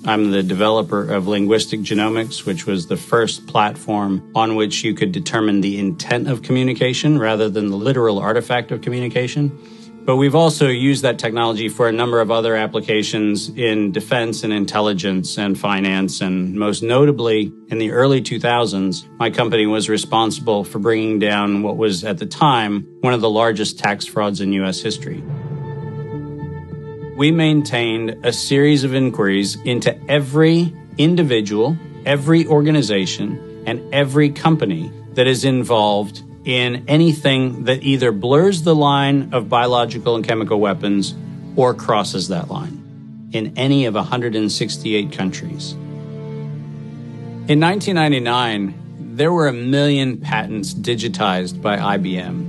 I'm the developer of Linguistic Genomics, which was the first platform on which you could determine the intent of communication rather than the literal artifact of communication. But we've also used that technology for a number of other applications in defense and intelligence and finance. And most notably, in the early 2000s, my company was responsible for bringing down what was at the time one of the largest tax frauds in U.S. history. We maintained a series of inquiries into every individual, every organization, and every company that is involved in anything that either blurs the line of biological and chemical weapons or crosses that line in any of 168 countries. In 1999, there were 1 million patents digitized by IBM,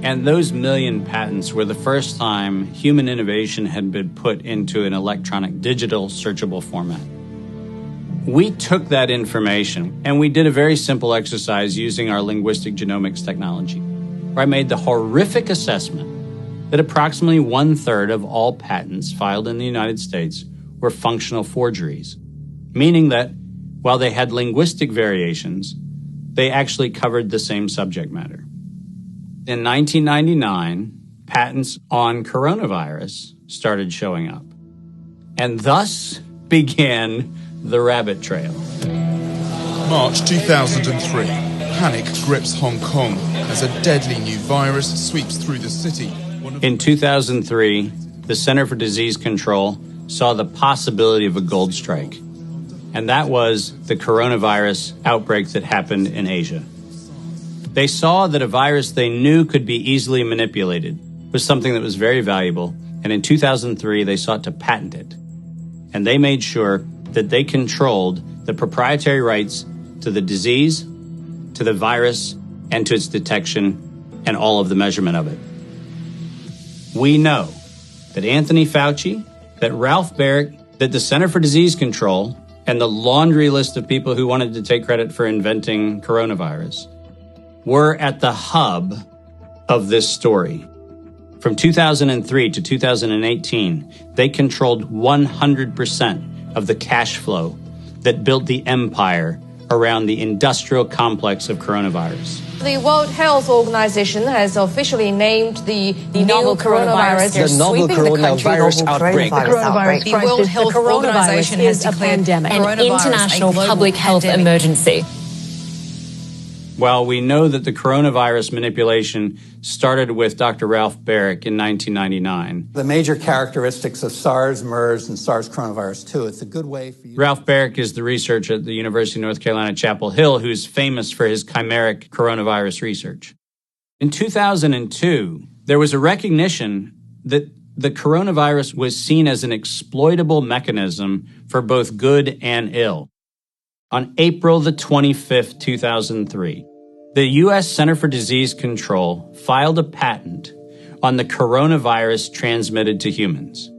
and those 1 million patents were the first time human innovation had been put into an electronic digital searchable format. We took that information and we did a very simple exercise using our linguistic genomics technology, where I made the horrific assessment that approximately 1/3 of all patents filed in the United States were functional forgeries, meaning that while they had linguistic variations, they actually covered the same subject matter. In 1999, patents on coronavirus started showing up, and thus began the rabbit trail. March 2003. Panic grips Hong Kong as a deadly new virus sweeps through the city. In 2003, the Center for Disease Control saw the possibility of a gold strike, and that was the coronavirus outbreak that happened in Asia. They saw that a virus they knew could be easily manipulated was something that was very valuable, and in 2003, they sought to patent it. And they made sure that they controlled the proprietary rights to the disease, to the virus, and to its detection, and all of the measurement of it. We know that Anthony Fauci, that Ralph Baric, that the Center for Disease Control, and the laundry list of people who wanted to take credit for inventing coronavirus were at the hub of this story. From 2003 to 2018, they controlled 100% of the cash flow that built the empire around the industrial complex of coronavirus. The World Health Organization has officially named the novel coronavirus the novel coronavirus outbreak. The World Health Organization has declared an international public health emergency. While we know that the coronavirus manipulation started with Dr. Ralph Baric in 1999. The major characteristics of SARS, MERS, and SARS coronavirus 2, it's a good way for you... Ralph Baric is the researcher at the University of North Carolina, Chapel Hill, who's famous for his chimeric coronavirus research. In 2002, there was a recognition that the coronavirus was seen as an exploitable mechanism for both good and ill. On April the 25th, 2003, the U.S. Center for Disease Control filed a patent on the coronavirus transmitted to humans.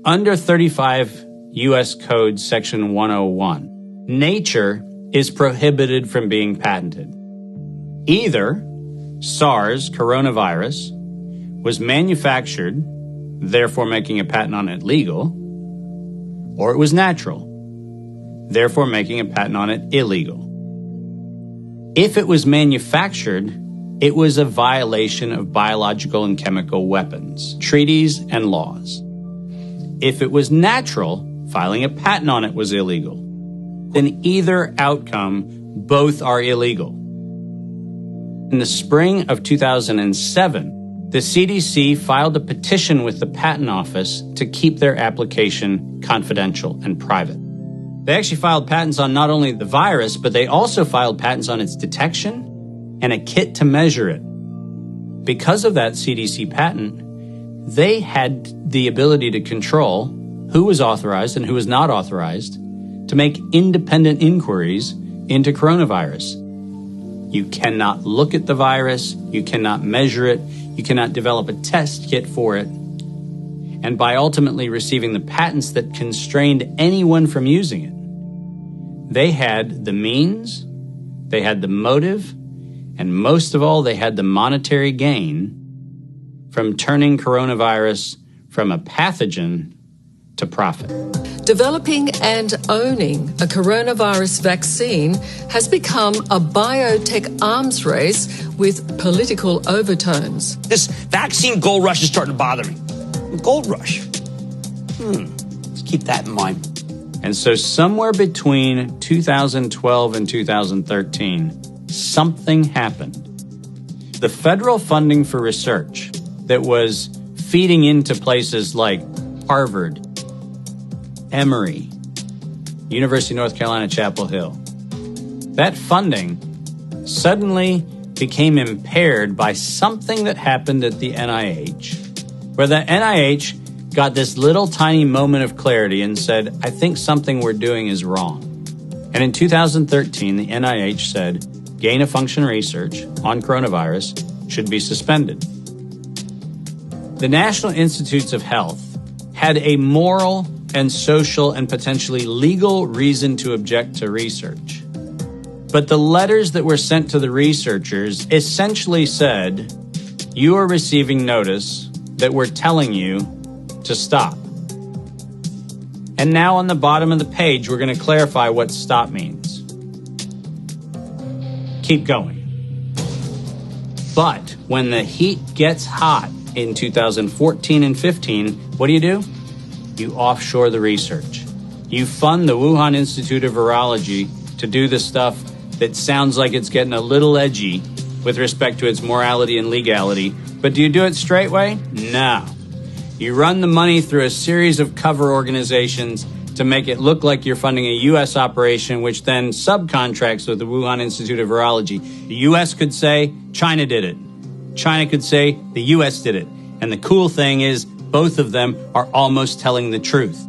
Under 35 U.S. Code Section 101, nature is prohibited from being patented. Either SARS coronavirus was manufactured, therefore making a patent on it legal, or it was natural, therefore making a patent on it illegal. If it was manufactured, it was a violation of biological and chemical weapons, treaties, and laws. If it was natural, filing a patent on it was illegal. In either outcome, both are illegal. In the spring of 2007, the CDC filed a petition with the Patent Office to keep their application confidential and private. They actually filed patents on not only the virus, but they also filed patents on its detection and a kit to measure it. Because of that CDC patent, they had the ability to control who was authorized and who was not authorized to make independent inquiries into coronavirus. You cannot look at the virus, you cannot measure it, you cannot develop a test kit for it. And by ultimately receiving the patents that constrained anyone from using it, they had the means, they had the motive, and most of all, they had the monetary gain from turning coronavirus from a pathogen to profit. Developing and owning a coronavirus vaccine has become a biotech arms race with political overtones. This vaccine gold rush is starting to bother me. Gold rush. Let's keep that in mind. And so somewhere between 2012 and 2013, something happened. The federal funding for research that was feeding into places like Harvard, Emory, University of North Carolina, Chapel Hill, that funding suddenly became impaired by something that happened at the NIH, where the NIH got this little tiny moment of clarity and said, I think something we're doing is wrong. And in 2013, the NIH said, gain-of-function research on coronavirus should be suspended. The National Institutes of Health had a moral and social and potentially legal reason to object to research. But the letters that were sent to the researchers essentially said, you are receiving notice that we're telling you to stop. And now on the bottom of the page, we're going to clarify what stop means. Keep going. But when the heat gets hot in 2014 and 15, what do? You offshore the research. You fund the Wuhan Institute of Virology to do the stuff that sounds like it's getting a little edgy with respect to its morality and legality. But do you do it straight way? No. You run the money through a series of cover organizations to make it look like you're funding a U.S. operation, which then subcontracts with the Wuhan Institute of Virology. The U.S. could say, China did it. China could say, the U.S. did it. And the cool thing is, both of them are almost telling the truth.